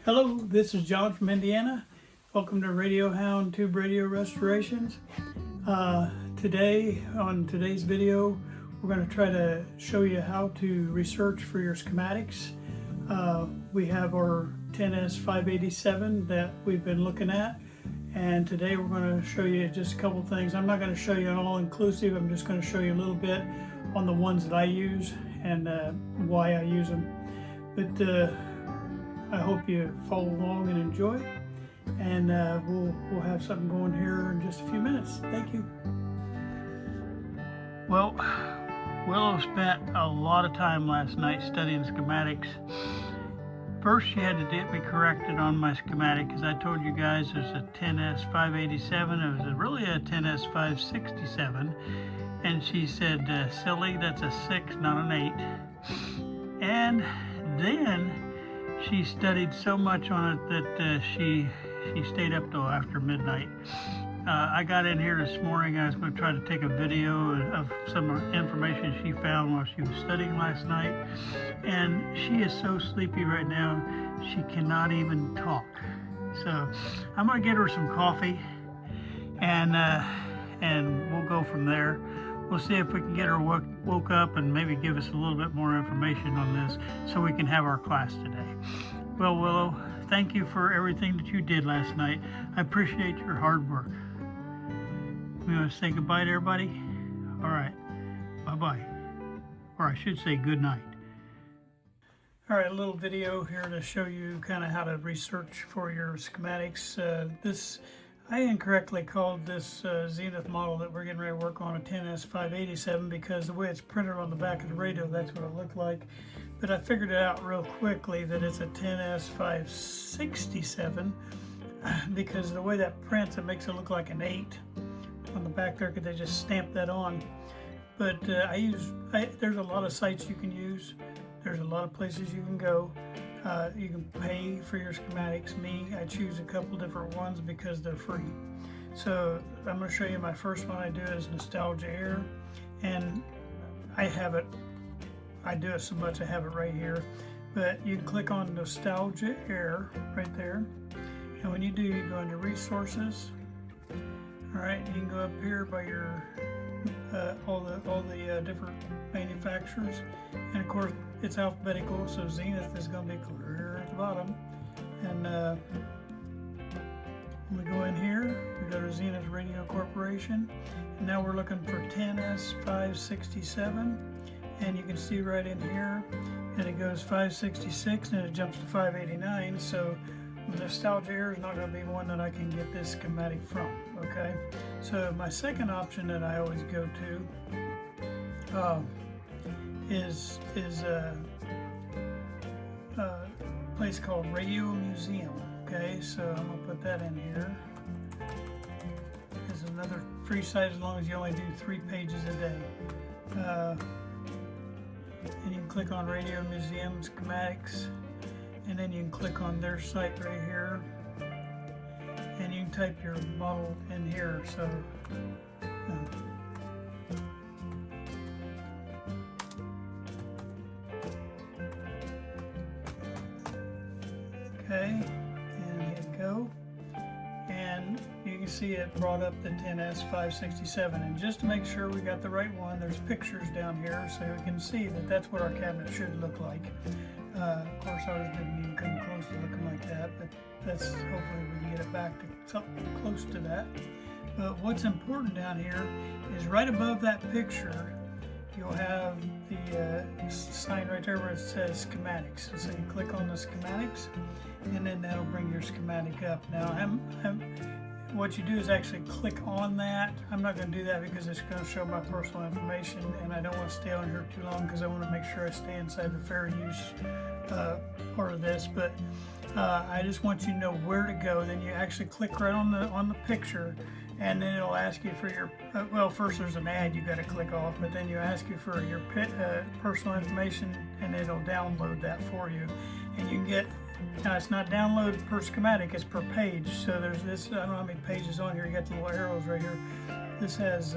Hello, this is John from Indiana. Welcome to Radio Hound Tube Radio Restorations. On today's video, we're going to try to show you how to research for your schematics. We have our 10S587 that we've been looking at, and today we're going to show you just a couple things. I'm not going to show you an all-inclusive. I'm just going to show you a little bit on the ones that I use and why I use them. But I hope you follow along and enjoy, and we'll have something going here in just a few minutes. Thank you. Well, Willow spent a lot of time last night studying schematics. First, she had to get me corrected on my schematic, because I told you guys there's a 10S587. It was really a 10S567, and she said, "Silly, that's a 6, not an 8." And then she studied so much on it that she stayed up till after midnight. I got in here this morning. I was going to try to take a video of some information she found while she was studying last night, and she is so sleepy right now she cannot even talk. So I'm going to get her some coffee, and we'll go from there. We'll see if we can get her woke up and maybe give us a little bit more information on this so we can have our class today. Well, Willow, thank you for everything that you did last night. I appreciate your hard work. We want to say goodbye to everybody? All right, bye-bye. Or I should say good night. All right, a little video here to show you kind of how to research for your schematics. I incorrectly called this Zenith model that we're getting ready to work on a 10S587 because the way it's printed on the back of the radio, that's what it looked like. But I figured it out real quickly that it's a 10S567 because the way that prints, it makes it look like an 8 on the back there because they just stamped that on. But there's a lot of sites you can use. There's a lot of places you can go. You can pay for your schematics. I choose a couple different ones because they're free. So I'm going to show you my first one I do is Nostalgia Air, and I do it so much I have it right here. But you can click on Nostalgia Air right there, and when you do, you go into Resources. All right, you can go up here by your all the different manufacturers, and of course it's alphabetical, so Zenith is going to be clear at the bottom. And when we go in here, we go to Zenith Radio Corporation, and now we're looking for 10S567, and you can see right in here that it goes 566 and it jumps to 589. So Nostalgia Air is not going to be one that I can get this schematic from. Okay, so my second option that I always go to is a place called Radio Museum. Okay, so I'm going to put that in here. It's another free site as long as you only do 3 pages a day. And you can click on Radio Museum Schematics, and then you can click on their site right here, and you can type your model in here. So okay, and hit go, and you can see it brought up the 10S567. And just to make sure we got the right one, there's pictures down here so we can see that that's what our cabinet should look like. Of course, ours didn't even come close to looking like that, but hopefully we can get it back to something close to that. But what's important down here is right above that picture, you'll have the sign right there where it says schematics. So you click on the schematics, and then that'll bring your schematic up. Now, what you do is actually click on that. I'm not going to do that because it's going to show my personal information, and I don't want to stay on here too long because I want to make sure I stay inside the fair use part of this. But I just want you to know where to go. Then you actually click right on the picture, and then it'll ask you for your well, first there's an ad you got to click off, but then you ask you for your personal information, and it'll download that for you. And you can get, now it's not download per schematic, it's per page. So there's this, I don't know how many pages on here. You got the little arrows right here. This has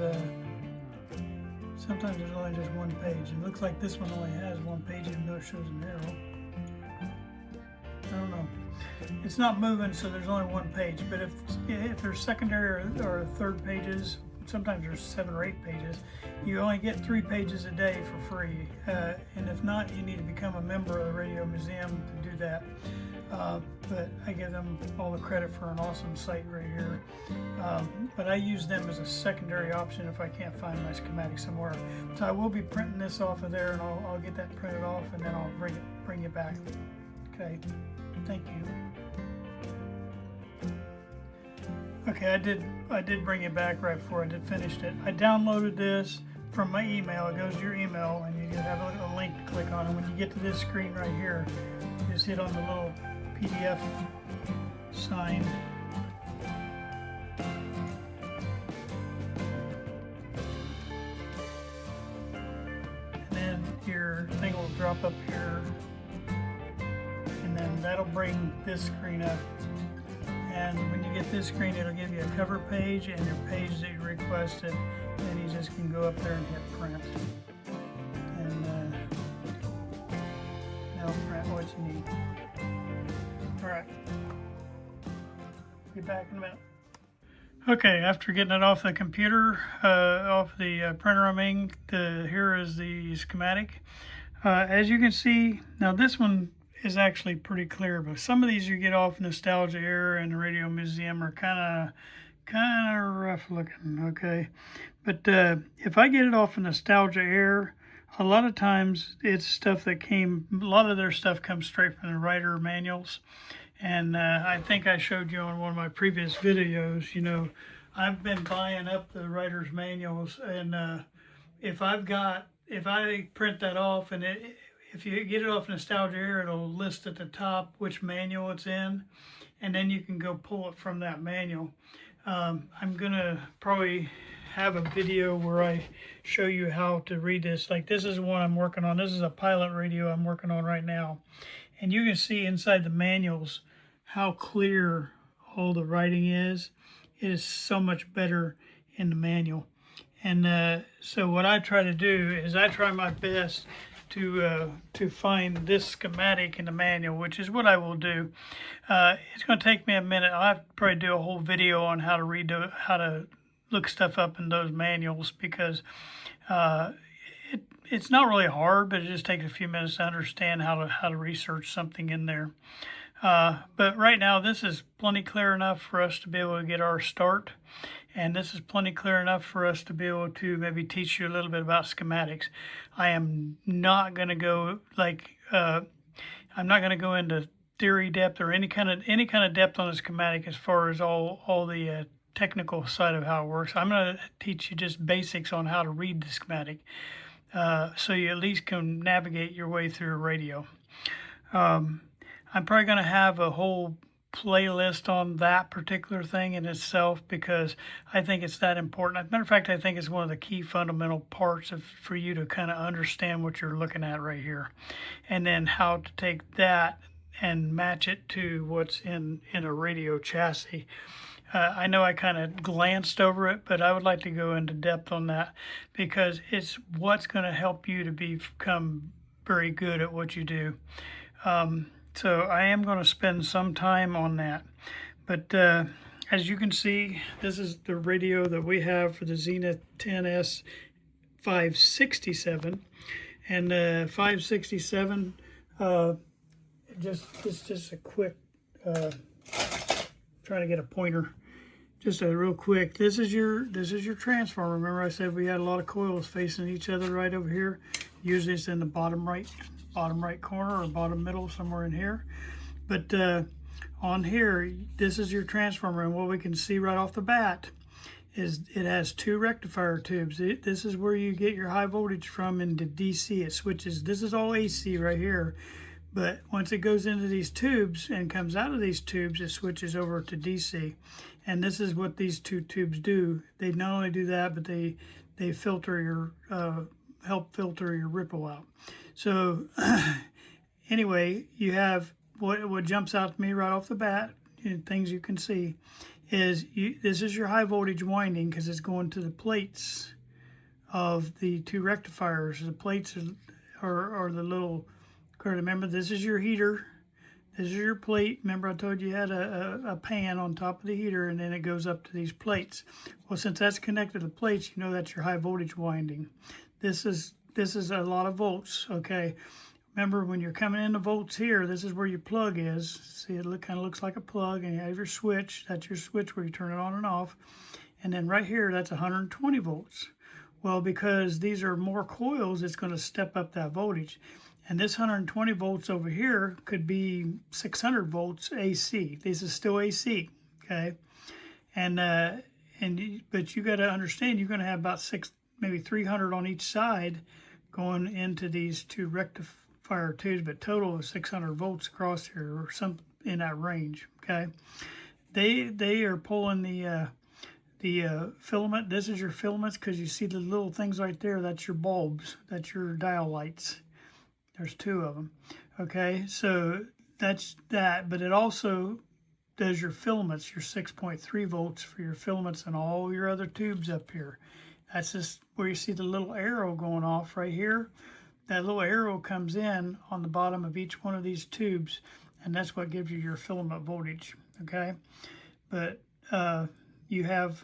sometimes there's only just one page. It looks like this one only has one page, even though it shows an arrow. I don't know. it's not moving, so there's only one page. But if there's secondary or third pages, sometimes there's 7 or 8 pages, you only get 3 pages a day for free. And if not, you need to become a member of the Radio Museum to do that. But I give them all the credit for an awesome site right here. But I use them as a secondary option if I can't find my schematic somewhere. So I will be printing this off of there, and I'll get that printed off, and then I'll bring it back. Okay, thank you. Okay, I did bring it back right before I finished it. I downloaded this from my email. It goes to your email, and you have a link to click on. And when you get to this screen right here, just hit on the little PDF sign. And then your thing will drop up here, and then that'll bring this screen up. And when you get this screen, it'll give you a cover page and your page that you requested, and you just can go up there and hit print. And now print what you need. All right, be back in a minute. Okay, after getting it off the computer, off the printer, I mean, here is the schematic. As you can see, now this one is actually pretty clear, but some of these you get off Nostalgia Era and the Radio Museum are kind of rough looking. Okay, but if I get it off Nostalgia Era, a lot of times it's stuff that a lot of their stuff comes straight from the writer manuals. And I think I showed you on one of my previous videos, you know, I've been buying up the writer's manuals, and if I print that off, and if you get it off Nostalgia Era, it'll list at the top which manual it's in, and then you can go pull it from that manual. I'm gonna probably have a video where I show you how to read this. Like, this is one I'm working on. This is a pilot radio I'm working on right now, and you can see inside the manuals how clear all the writing is. It is so much better in the manual. And so what I try to do is I try my best to find this schematic in the manual, which is what I will do. It's going to take me a minute. I'll have to probably do a whole video on how to look stuff up in those manuals, because it's not really hard, but it just takes a few minutes to understand how to research something in there. But right now, this is plenty clear enough for us to be able to get our start. And this is plenty clear enough for us to be able to maybe teach you a little bit about schematics. I am not going to go I'm not going to go into theory depth or any kind of depth on a schematic as far as all the technical side of how it works. I'm going to teach you just basics on how to read the schematic, so you at least can navigate your way through a radio. I'm probably going to have a whole playlist on that particular thing in itself, because I think it's that important. As a matter of fact, I think it's one of the key fundamental parts for you to kind of understand what you're looking at right here, and then how to take that and match it to what's in a radio chassis. I know I kind of glanced over it, but I would like to go into depth on that, because it's what's going to help you to become very good at what you do. So I am going to spend some time on that. But as you can see, this is the radio that we have for the Zenith 10S 567. And 567, just a quick, trying to get a pointer. Just a real quick, this is your transformer. Remember I said we had a lot of coils facing each other right over here. Usually it's in the bottom right corner or bottom middle, somewhere in here. But on here, this is your transformer, and what we can see right off the bat is it has 2 rectifier tubes. This is where you get your high voltage from into DC. It switches. This is all AC right here, but once it goes into these tubes and comes out of these tubes, it switches over to DC. And this is what these 2 tubes do. They not only do that, but they filter your help filter your ripple out. So anyway, you have what jumps out to me right off the bat, things you can see, is this is your high voltage winding, because it's going to the plates of the 2 rectifiers. The plates are the little, remember, this is your heater, This is your plate. Remember I told you had a pan on top of the heater, and then it goes up to these plates. Well, since that's connected to the plates, you know that's your high voltage winding. This is a lot of volts, okay? Remember, when you're coming into volts here, this is where your plug is. See, it kind of looks like a plug, and you have your switch. That's your switch where you turn it on and off. And then right here, that's 120 volts. Well, because these are more coils, it's going to step up that voltage. And this 120 volts over here could be 600 volts AC. This is still AC, okay? But you got to understand, you're going to have about maybe 300 on each side going into these two rectifier tubes, but total of 600 volts across here, or some in that range, okay? They are pulling the filament. This is your filaments, because you see the little things right there. That's your bulbs. That's your dial lights. There's two of them. Okay, so that's that. But it also does your filaments, your 6.3 volts for your filaments and all your other tubes up here. That's just where you see the little arrow going off right here. That little arrow comes in on the bottom of each one of these tubes, and that's what gives you your filament voltage. Okay, but you have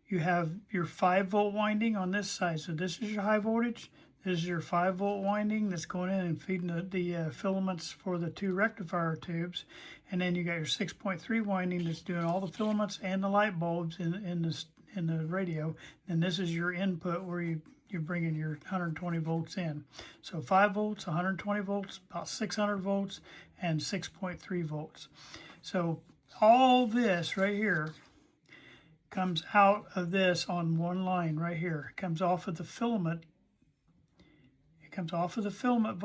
your 5-volt winding on this side. So this is your high voltage. This is your 5-volt winding that's going in and feeding the filaments for the two rectifier tubes. And then you got your 6.3 winding that's doing all the filaments and the light bulbs in the radio. And this is your input where you're bringing your 120 volts in. So 5 volts, 120 volts, about 600 volts, and 6.3 volts. So all this right here comes out of this on one line right here. It comes off of the filament. It comes off of the filament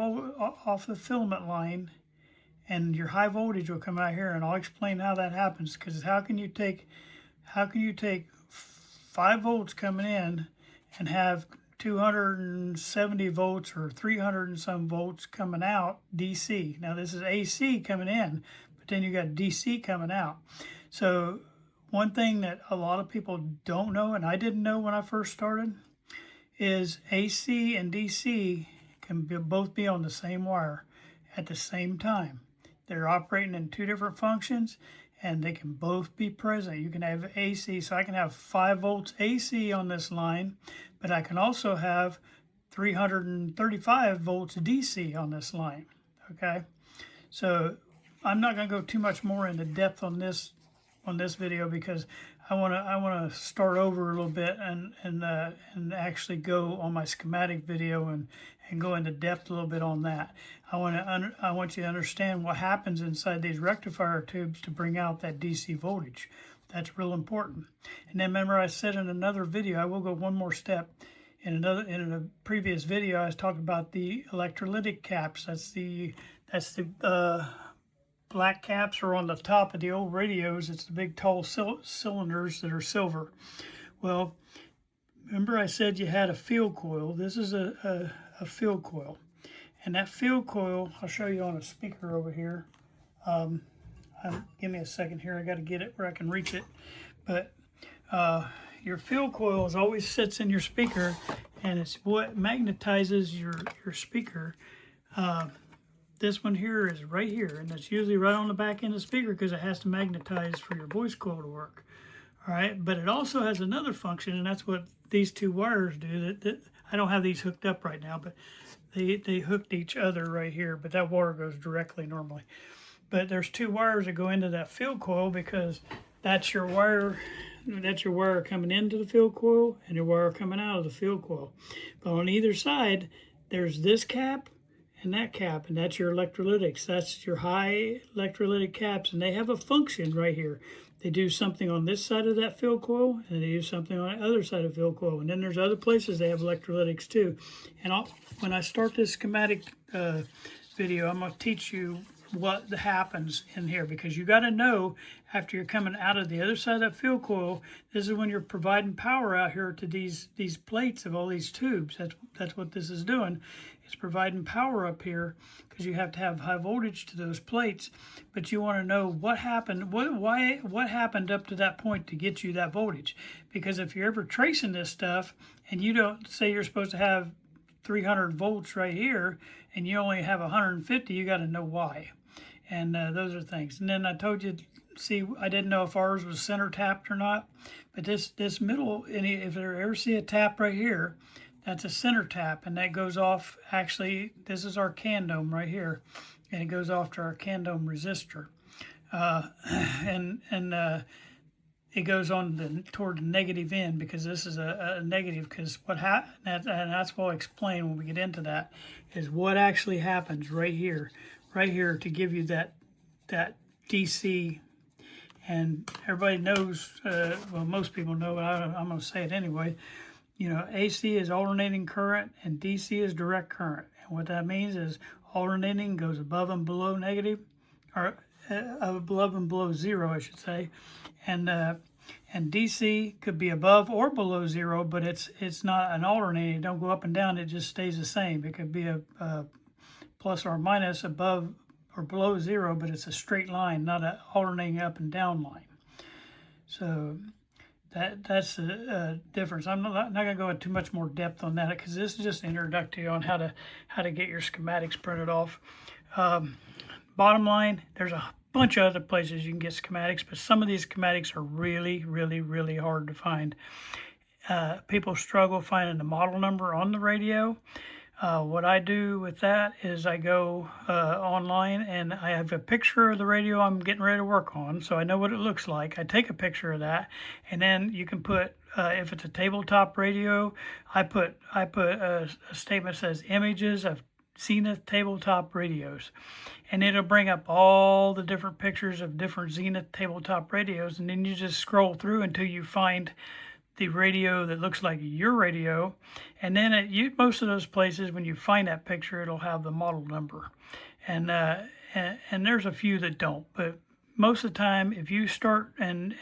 line, and your high voltage will come out here, and I'll explain how that happens. Because how can you take 5 volts coming in and have 270 volts or 300 and some volts coming out DC? Now this is AC coming in, but then you got DC coming out. So one thing that a lot of people don't know, and I didn't know when I first started, is AC and DC can both be on the same wire at the same time. They're operating in two different functions, and they can both be present. You can have AC, so I can have 5 volts AC on this line, but I can also have 335 volts DC on this line, okay? So I'm not going to go too much more into depth on this video, because I want to start over a little bit and actually go on my schematic video and go into depth a little bit on that. I want you to understand what happens inside these rectifier tubes to bring out that DC voltage. That's real important. And then remember, I said in another video, I will go one more step. In a previous video, I was talking about the electrolytic caps. That's the black caps are on the top of the old radios. It's the big tall cylinders that are silver. Well, remember I said you had a field coil. This is a field coil. And that field coil, I'll show you on a speaker over here. Give me a second here. I got to get it where I can reach it. But your field coil always sits in your speaker, and it's what magnetizes your speaker. This one here is right here, and it's usually right on the back end of the speaker because it has to magnetize for your voice coil to work. All right, but it also has another function, and that's what these two wires do. That I don't have these hooked up right now, but they hooked each other right here, but that wire goes directly normally. But there's two wires that go into that field coil, because that's your wire coming into the field coil and your wire coming out of the field coil. But on either side, there's this cap and that cap, and that's your electrolytics. That's your high electrolytic caps, and they have a function right here. They do something on this side of that field coil, and they do something on the other side of the field coil. And then there's other places they have electrolytics too. And when I start this schematic video, I'm going to teach you what happens in here, because you got to know after you're coming out of the other side of that field coil, this is when you're providing power out here to these plates of all these tubes. That's what this is doing. It's providing power up here, because you have to have high voltage to those plates. But you want to know what happened, what happened up to that point to get you that voltage. Because if you're ever tracing this stuff and you don't say you're supposed to have 300 volts right here and you only have 150, you got to know why. And those are things. And then I told you, see, I didn't know if ours was center tapped or not, but this middle, if you ever see a tap right here, that's a center tap, and that goes off, actually, this is our candome right here, and it goes off to our candome resistor. And it goes on toward the negative end, because this is a negative, because what happens, and that's what I'll explain when we get into that, is what actually happens right here to give you that DC. And everybody knows, well, most people know, but I'm going to say it anyway. You know, AC is alternating current and DC is direct current. And what that means is alternating goes above and below negative, or above and below zero, I should say. And DC could be above or below zero, but it's not an alternating. It don't go up and down. It just stays the same. It could be a plus or minus above or below zero, but it's a straight line, not an alternating up and down line. So that's the difference. I'm not going to go into too much more depth on that, because this is just introductory on how to get your schematics printed off. Bottom line, there's a bunch of other places you can get schematics, but some of these schematics are really, really, really hard to find. People struggle finding the model number on the radio. What I do with that is I go online, and I have a picture of the radio I'm getting ready to work on, so I know what it looks like. I take a picture of that, and then you can put, if it's a tabletop radio, I put a statement that says images of Zenith tabletop radios, and it'll bring up all the different pictures of different Zenith tabletop radios, and then you just scroll through until you find the radio that looks like your radio. And then at most of those places, when you find that picture, it'll have the model number. And there's a few that don't, but most of the time, if you start and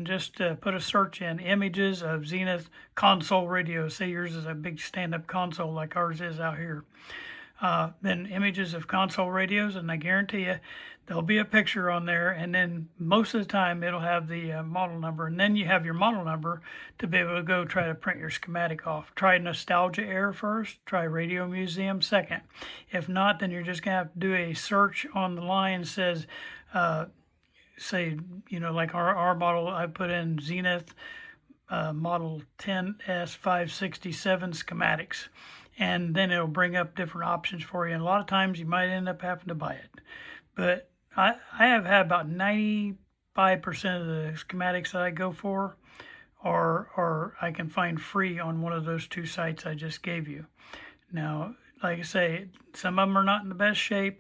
just put a search in images of Zenith console radios, say yours is a big stand-up console like ours is out here, then images of console radios, and I guarantee you there'll be a picture on there, and then most of the time it'll have the model number, and then you have your model number to be able to go try to print your schematic off. Try Nostalgia Air first, try Radio Museum second. If not, then you're just going to have to do a search on the line that says, say, you know, like our model, I put in Zenith model 10S567 schematics, and then it'll bring up different options for you. And a lot of times you might end up having to buy it. But I have had about 95% of the schematics that I go for, or I can find free on one of those two sites I just gave you. Now, like I say, some of them are not in the best shape.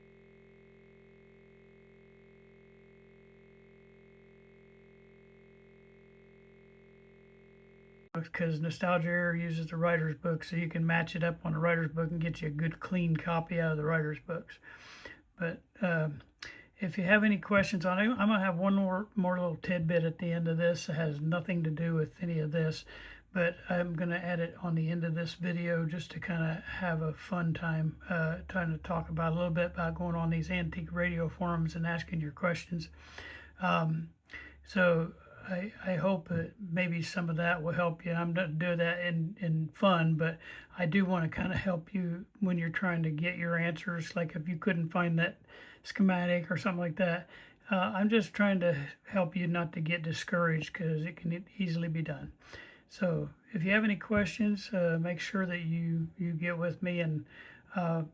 Because Nostalgia Air uses the writer's book, so you can match it up on the writer's book and get you a good clean copy out of the writer's books. But if you have any questions on it, I'm going to have one more little tidbit at the end of this. It has nothing to do with any of this, but I'm going to add it on the end of this video just to kind of have a fun time trying to talk about a little bit about going on these antique radio forums and asking your questions. So I hope that maybe some of that will help you. I'm not doing that in fun, but I do want to kind of help you when you're trying to get your answers. Like if you couldn't find that schematic or something like that, I'm just trying to help you not to get discouraged, because it can easily be done. So if you have any questions, make sure that you get with me, and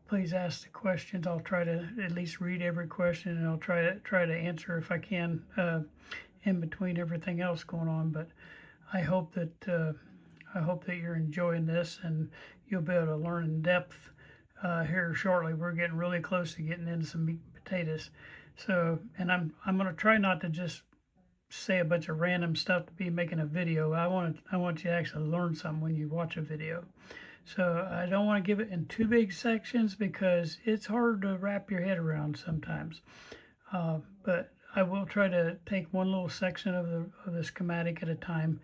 please ask the questions. I'll try to at least read every question, and I'll try to answer if I can in between everything else going on. But I hope that you're enjoying this, and you'll be able to learn in depth here shortly. We're getting really close to getting into some meat and potatoes. So, and I'm going to try not to just say a bunch of random stuff to be making a video. I want you to actually learn something when you watch a video. So I don't want to give it in too big sections, because it's hard to wrap your head around sometimes. But I will try to take one little section of the schematic at a time,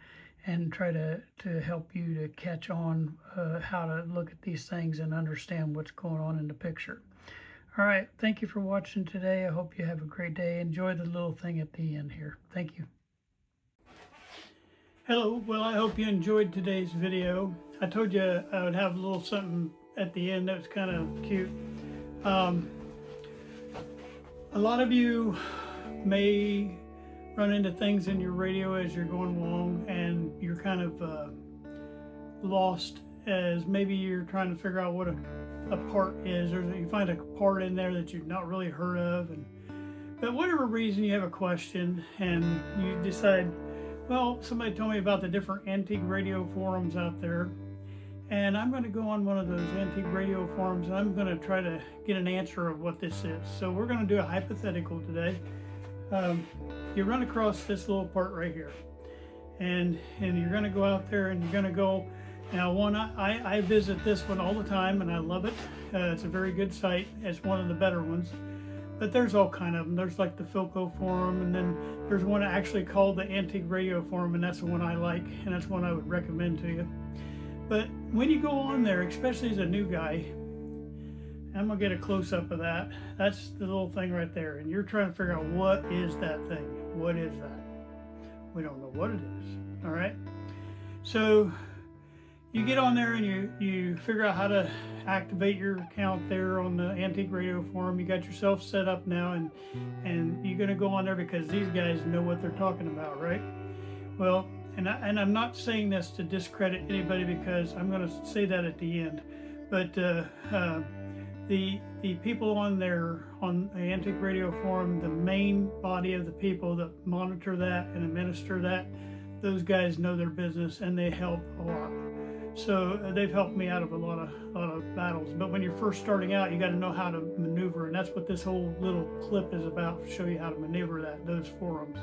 and try to help you to catch on how to look at these things and understand what's going on in the picture. All right, thank you for watching today. I hope you have a great day. Enjoy the little thing at the end here. Thank you. Hello, well, I hope you enjoyed today's video. I told you I would have a little something at the end that was kind of cute. A lot of you may run into things in your radio as you're going along, and you're kind of lost, as maybe you're trying to figure out what a part is, or you find a part in there that you've not really heard of, and but whatever reason you have a question and you decide, well, somebody told me about the different antique radio forums out there, and I'm going to go on one of those antique radio forums and I'm going to try to get an answer of what this is. So we're going to do a hypothetical today. You run across this little part right here, and you're going to go out there and you're going to go. Now, I visit this one all the time and I love it. It's a very good site. It's one of the better ones. But there's all kind of them. There's like the Philco forum, and then there's one actually called the Antique Radio Forum, and that's the one I like, and that's one I would recommend to you. But when you go on there, especially as a new guy, I'm gonna get a close-up of that. That's the little thing right there, and you're trying to figure out what is that thing? What is that? We don't know what it is, all right? So you get on there and you figure out how to activate your account there on the Antique Radio Forum. You got yourself set up now, and you're gonna go on there because these guys know what they're talking about, right? Well, and I'm not saying this to discredit anybody, because I'm gonna say that at the end, but the people on there on the Antique Radio Forum, the main body of the people that monitor that and administer that, those guys know their business and they help a lot. So they've helped me out of a lot of battles. But when you're first starting out, you got to know how to maneuver, and that's what this whole little clip is about, to show you how to maneuver those forums.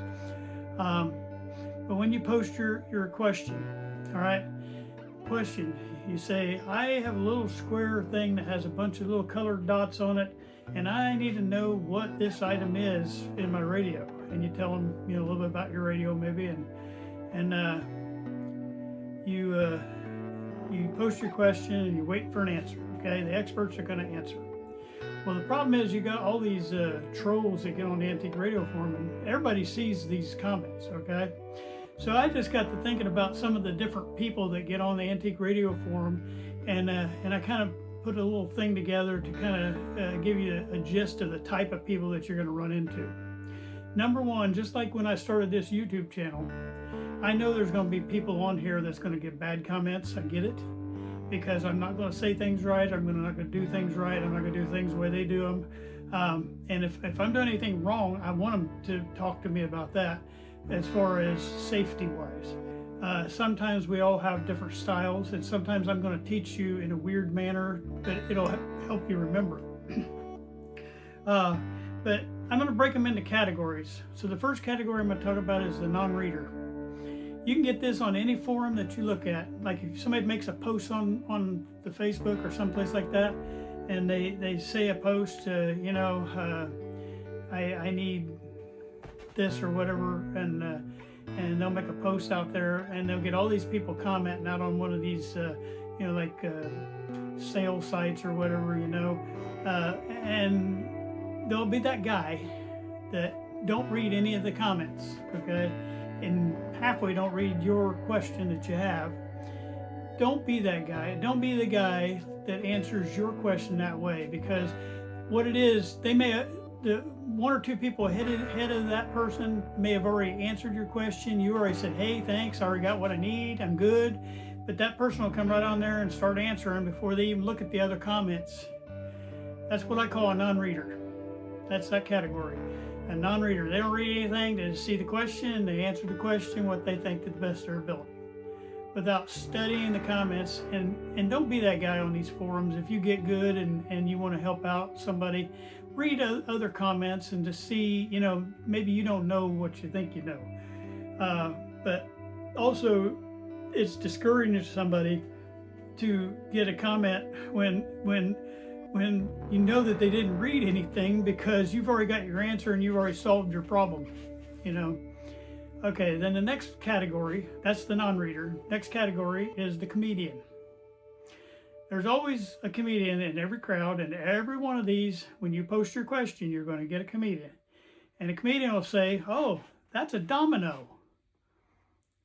But when you post your question, all right, question, you say, I have a little square thing that has a bunch of little colored dots on it, and I need to know what this item is in my radio. And you tell them, a little bit about your radio maybe, and you post your question and you wait for an answer. Okay, the experts are going to answer. Well, the problem is you got all these trolls that get on the Antique Radio Forum, and everybody sees these comments. Okay, so I just got to thinking about some of the different people that get on the Antique Radio Forum, and I kind of put a little thing together to kind of give you a gist of the type of people that you're going to run into. Number one, just like when I started this YouTube channel, I know there's going to be people on here that's going to give bad comments. I get it, because I'm not going to say things right. I'm not going to do things right. I'm not going to do things the way they do them. And if I'm doing anything wrong, I want them to talk to me about that, as far as safety-wise. Sometimes we all have different styles, and sometimes I'm going to teach you in a weird manner, but it'll help you remember. But I'm going to break them into categories. So the first category I'm going to talk about is the non-reader. You can get this on any forum that you look at. Like if somebody makes a post on the Facebook or someplace like that, and they say a post, I need this or whatever, and they'll make a post out there, and they'll get all these people commenting out on one of these, sale sites or whatever, and there'll be that guy that don't read any of the comments, okay? And halfway don't read your question that you have. Don't be that guy. Don't be the guy that answers your question that way, because what it is, they may, the one or two people ahead of that person may have already answered your question. You already said, hey, thanks, I already got what I need, I'm good. But that person will come right on there and start answering before they even look at the other comments. That's what I call a non-reader. That's that category. A non-reader. They don't read anything, they just see the question, they answer the question what they think to the best of their ability, without studying the comments. And don't be that guy on these forums. If you get good and you want to help out somebody, read other comments and to see, maybe you don't know what you think you know. But also, it's discouraging to somebody to get a comment when you know that they didn't read anything, because you've already got your answer and you've already solved your problem, Okay, then the next category, that's the non-reader. Next category is the comedian. There's always a comedian in every crowd, and every one of these, when you post your question, you're going to get a comedian. And a comedian will say, oh, that's a domino,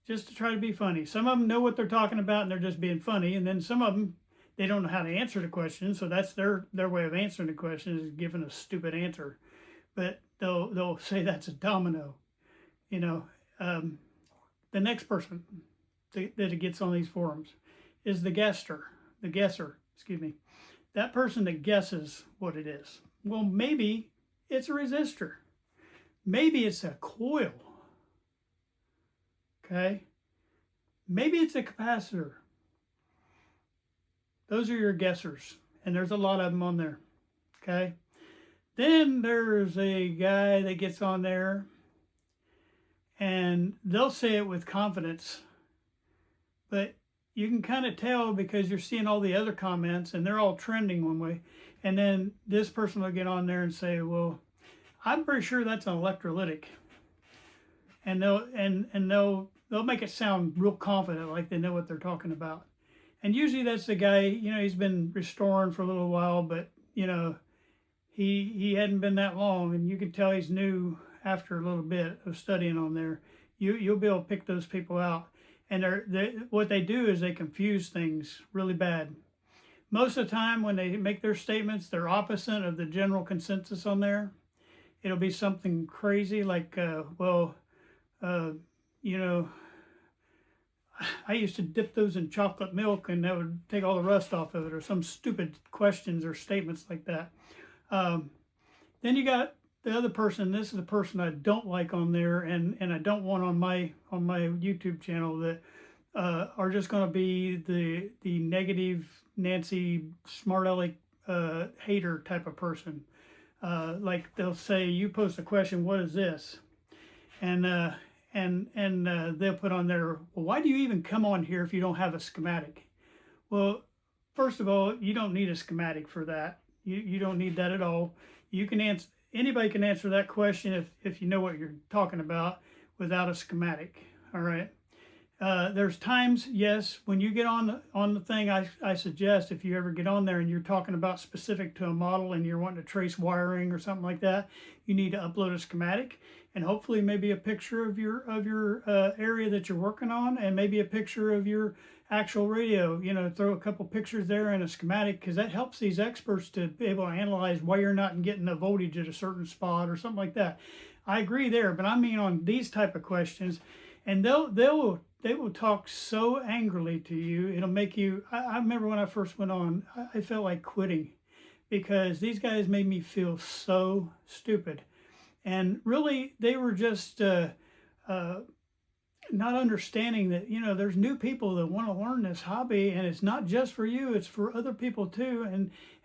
just to try to be funny. Some of them know what they're talking about and they're just being funny, and then some of them, they don't know how to answer the question, so that's their way of answering the question, is giving a stupid answer. but they'll say that's a domino. You know, the next person that it gets on these forums is the guesser, excuse me. That person that guesses what it is. Well, maybe it's a resistor. Maybe it's a coil. Okay? Maybe it's a capacitor. Those are your guessers, and there's a lot of them on there. Okay? Then there's a guy that gets on there, and they'll say it with confidence, but you can kind of tell because you're seeing all the other comments, and they're all trending one way. And then this person will get on there and say, well, I'm pretty sure that's an electrolytic. And they'll make it sound real confident, like they know what they're talking about. And usually that's the guy, you know, he's been restoring for a little while, but, you know, he hadn't been that long, and you can tell he's new after a little bit of studying on there. You'll be able to pick those people out. And what they do is they confuse things really bad. Most of the time when they make their statements, they're opposite of the general consensus on there. It'll be something crazy like, you know, I used to dip those in chocolate milk and that would take all the rust off of it, or some stupid questions or statements like that. Then you got the other person. This is the person I don't like on there, and I don't want on my YouTube channel, that are just going to be the negative Nancy smart aleck hater type of person. Like they'll say, you post a question, what is this? And they'll put on there, well, why do you even come on here if you don't have a schematic? Well, first of all, you don't need a schematic for that. You don't need that at all. You can answer, anybody can answer that question if you know what you're talking about without a schematic. All right. There's times, yes, when you get on the thing, I suggest if you ever get on there and you're talking about specific to a model and you're wanting to trace wiring or something like that, you need to upload a schematic, and hopefully maybe a picture of your area that you're working on, and maybe a picture of your actual radio. You know, throw a couple pictures there and a schematic, because that helps these experts to be able to analyze why you're not getting the voltage at a certain spot or something like that. I agree there, but I mean on these type of questions, and they will talk so angrily to you, it'll make you, I remember when I first went on, I felt like quitting, because these guys made me feel so stupid. And really, they were just not understanding that, you know, there's new people that want to learn this hobby, and it's not just for you, it's for other people too,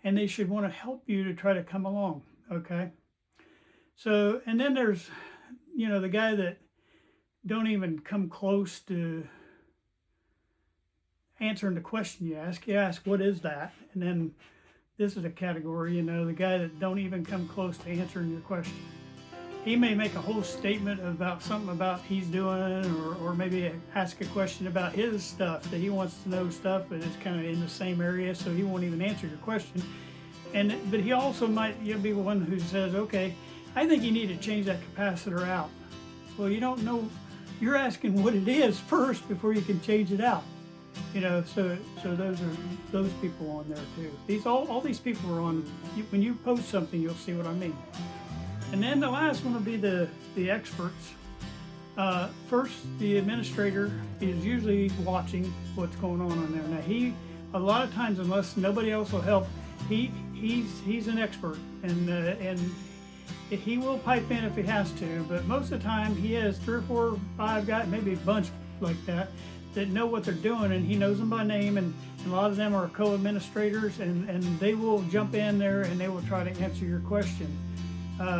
and they should want to help you to try to come along, okay? So, and then there's, you know, the guy that don't even come close to answering the question you ask. You ask, what is that? And then this is a category, you know, the guy that don't even come close to answering your question. He may make a whole statement about something about he's doing, or maybe ask a question about his stuff, that he wants to know stuff, but it's kind of in the same area, so he won't even answer your question. But he also might be one who says, okay, I think you need to change that capacitor out. Well, you don't know. You're asking what it is first before you can change it out. You know, so those are those people on there too. All these people are on. When you post something, you'll see what I mean. And then the last one will be the experts. First, the administrator is usually watching what's going on there. Now a lot of times, unless nobody else will help, he's an expert, and he will pipe in if he has to. But most of the time, he has 3 or 4 or 5 guys, maybe a bunch like that know what they're doing, and he knows them by name, and a lot of them are co-administrators, and they will jump in there and they will try to answer your question.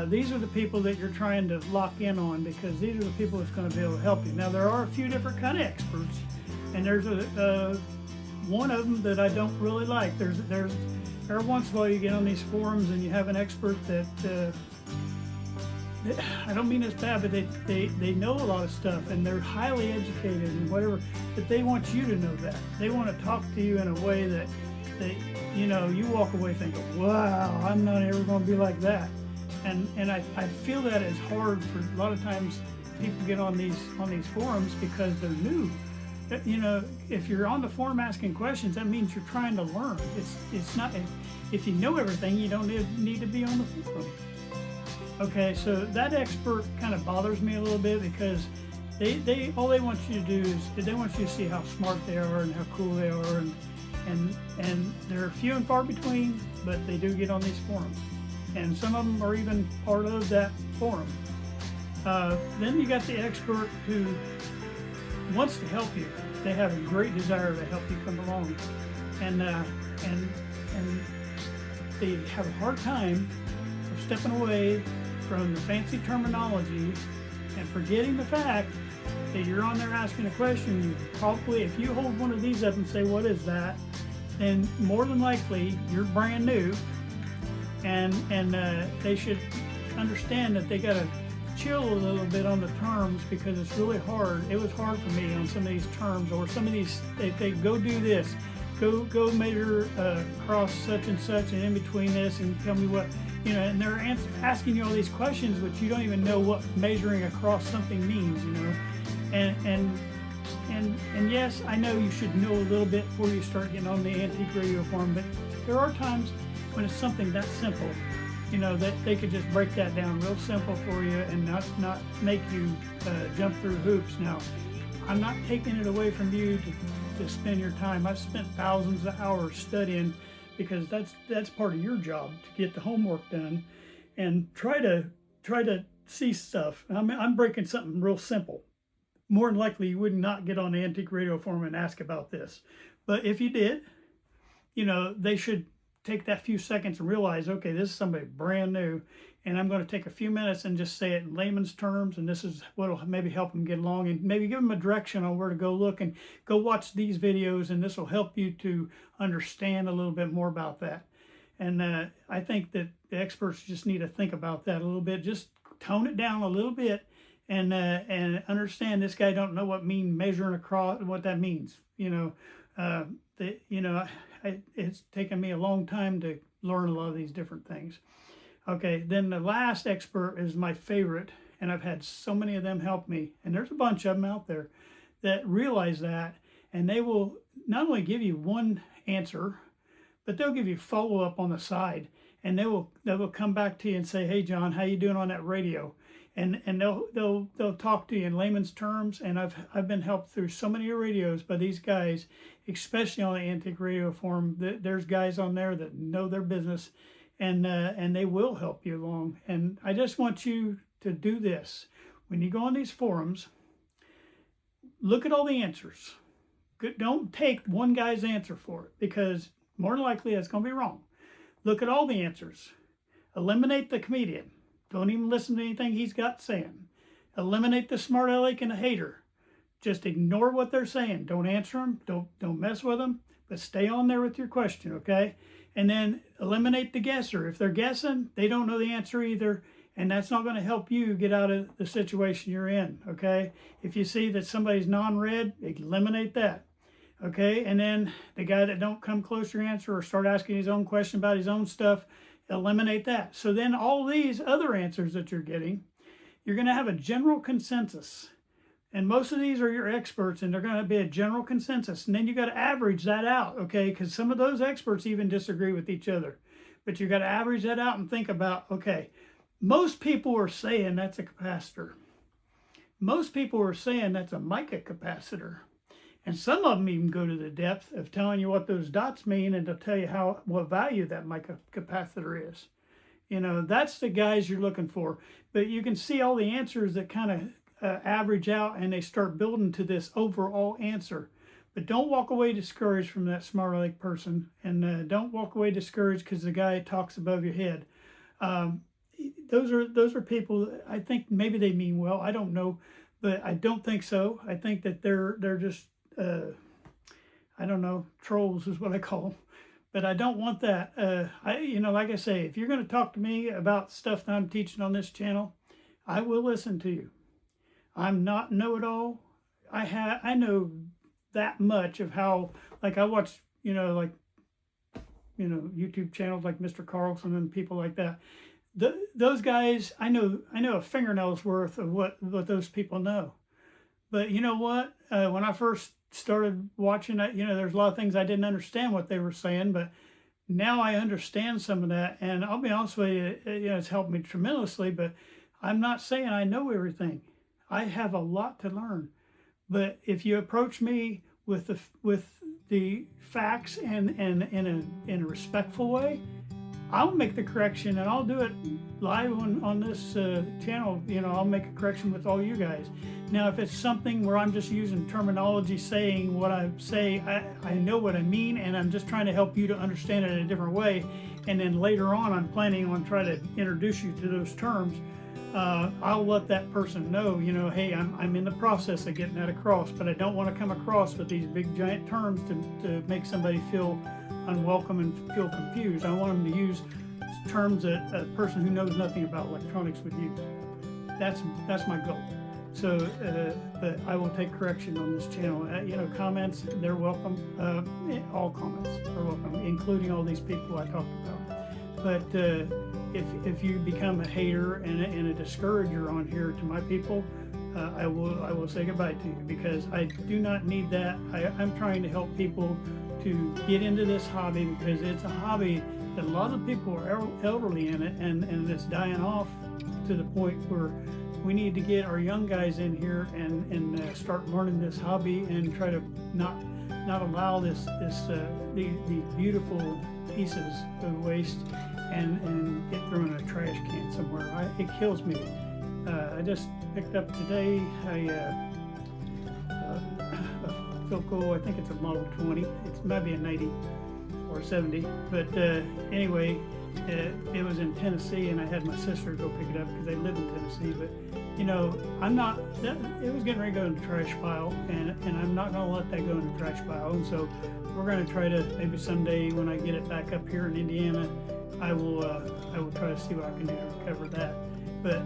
These are the people that you're trying to lock in on, because these are the people that's going to be able to help you. Now, there are a few different kind of experts, and there's one of them that I don't really like. There's every once in a while you get on these forums and you have an expert that I don't mean this bad, but they know a lot of stuff, and they're highly educated and whatever, but they want you to know that. They want to talk to you in a way that you know, you walk away thinking, wow, I'm not ever going to be like that. And I feel that it's hard for a lot of times people get on these forums because they're new. You know, if you're on the forum asking questions, that means you're trying to learn. It's not, if you know everything, you don't need to be on the forum. Okay, so that expert kind of bothers me a little bit because they all they want you to do is they want you to see how smart they are and how cool they are, and they're few and far between, but they do get on these forums, and some of them are even part of that forum. Then you got the expert who wants to help you. They have a great desire to help you come along, and they have a hard time of stepping away from the fancy terminology and forgetting the fact that you're on there asking a question. You probably, if you hold one of these up and say, "What is that?" then more than likely you're brand new, and they should understand that they got to chill a little bit on the terms, because it's really hard. It was hard for me on some of these terms, or some of these, they go do this, go measure across such and such, and in between this, and tell me what, you know, and they're asking you all these questions, but you don't even know what measuring across something means, you know, and yes, I know you should know a little bit before you start getting on the antique radio form, but there are times when it's something that simple, you know, that they could just break that down real simple for you and not make you jump through hoops. Now, I'm not taking it away from you to spend your time. I've spent thousands of hours studying, because that's part of your job, to get the homework done and try to see stuff. I'm breaking something real simple. More than likely, you would not get on the antique radio forum and ask about this. But if you did, you know, they should take that few seconds and realize, okay, this is somebody brand new, and I'm going to take a few minutes and just say it in layman's terms, and this is what will maybe help them get along, and maybe give them a direction on where to go look and go watch these videos, and this will help you to understand a little bit more about that. And I think that the experts just need to think about that a little bit, just tone it down a little bit, and understand this guy don't know what measuring across, what that means. You know, it's taken me a long time to learn a lot of these different things. Okay, then the last expert is my favorite, and I've had so many of them help me, and there's a bunch of them out there that realize that, and they will not only give you one answer, but they'll give you follow-up on the side, and they will come back to you and say, "Hey John, how you doing on that radio?" And they'll talk to you in layman's terms, and I've been helped through so many radios by these guys, especially on the antique radio forum. There's guys on there that know their business, and they will help you along. And I just want you to do this. When you go on these forums, look at all the answers. Don't take one guy's answer for it, because more than likely that's going to be wrong. Look at all the answers. Eliminate the comedian. Don't even listen to anything he's got saying. Eliminate the smart aleck and the hater. Just ignore what they're saying. Don't answer them. Don't mess with them. But stay on there with your question, okay? And then eliminate the guesser. If they're guessing, they don't know the answer either, and that's not going to help you get out of the situation you're in, okay? If you see that somebody's non-red, eliminate that, okay? And then the guy that don't come close to your answer or start asking his own question about his own stuff, eliminate that. So then all these other answers that you're getting, you're going to have a general consensus. And most of these are your experts, and they're going to be a general consensus. And then you got to average that out, okay? Because some of those experts even disagree with each other. But you got to average that out and think about, okay, most people are saying that's a capacitor. Most people are saying that's a mica capacitor. And some of them even go to the depth of telling you what those dots mean, and they'll tell you what value that mica capacitor is. You know, that's the guys you're looking for. But you can see all the answers that kind of average out, and they start building to this overall answer. But don't walk away discouraged from that smart aleck person, and don't walk away discouraged because the guy talks above your head. Those are people, I think maybe they mean well, I don't know, but I don't think so. I think that they're just I don't know, trolls is what I call them. But I don't want that. Like I say, if you're going to talk to me about stuff that I'm teaching on this channel, I will listen to you. I'm not know-it-all. I know that much of how, like I watch, YouTube channels like Mr. Carlson and people like that. Those guys, I know a fingernail's worth of what those people know. But you know what? When I first started watching that, there's a lot of things I didn't understand what they were saying, but now I understand some of that, and I'll be honest with you, it's helped me tremendously, but I'm not saying I know everything. I have a lot to learn. But if you approach me with the facts and in a respectful way, I'll make the correction, and I'll do it live on this channel. I'll make a correction with all you guys. Now, if it's something where I'm just using terminology, saying what I say, I know what I mean, and I'm just trying to help you to understand it in a different way. And then later on, I'm planning on trying to introduce you to those terms. I'll let that person know, hey, I'm in the process of getting that across, but I don't want to come across with these big giant terms to make somebody feel unwelcome and feel confused. I want them to use terms that a person who knows nothing about electronics would use. That's my goal. So, but I will take correction on this channel. Comments, they're welcome. All comments are welcome, including all these people I talked about. But if you become a hater and a discourager on here to my people, I will say goodbye to you, because I do not need that. I'm trying to help people to get into this hobby, because it's a hobby that a lot of people are elderly in it, and it's dying off to the point where we need to get our young guys in here and start learning this hobby, and try to not allow these beautiful pieces of waste and get thrown in a trash can somewhere. It kills me. I just picked up today a Philco, I think it's a Model 20. It might be a 90 or 70, but anyway, it was in Tennessee, and I had my sister go pick it up because they live in Tennessee. But it was getting ready to go in the trash pile, and I'm not going to let that go in the trash pile. And so we're going to try to, maybe someday when I get it back up here in Indiana, I will try to see what I can do to recover that. But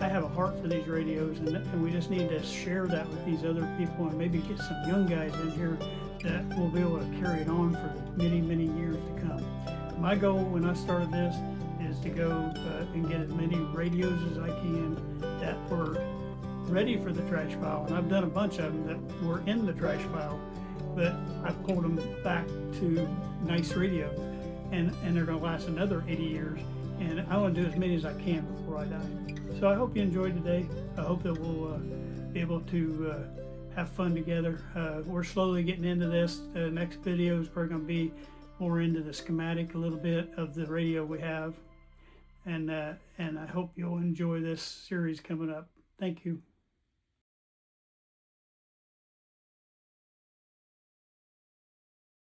I have a heart for these radios, and we just need to share that with these other people, and maybe get some young guys in here that will be able to carry it on for many, many years to come. My goal when I started this is to go and get as many radios as I can that were ready for the trash pile. And I've done a bunch of them that were in the trash pile, but I pulled them back to nice radios, and they're going to last another 80 years. And I want to do as many as I can before I die. So I hope you enjoyed today. I hope that we'll be able to have fun together. We're slowly getting into this. The next video is probably going to be more into the schematic, a little bit of the radio we have. And I hope you'll enjoy this series coming up. Thank you.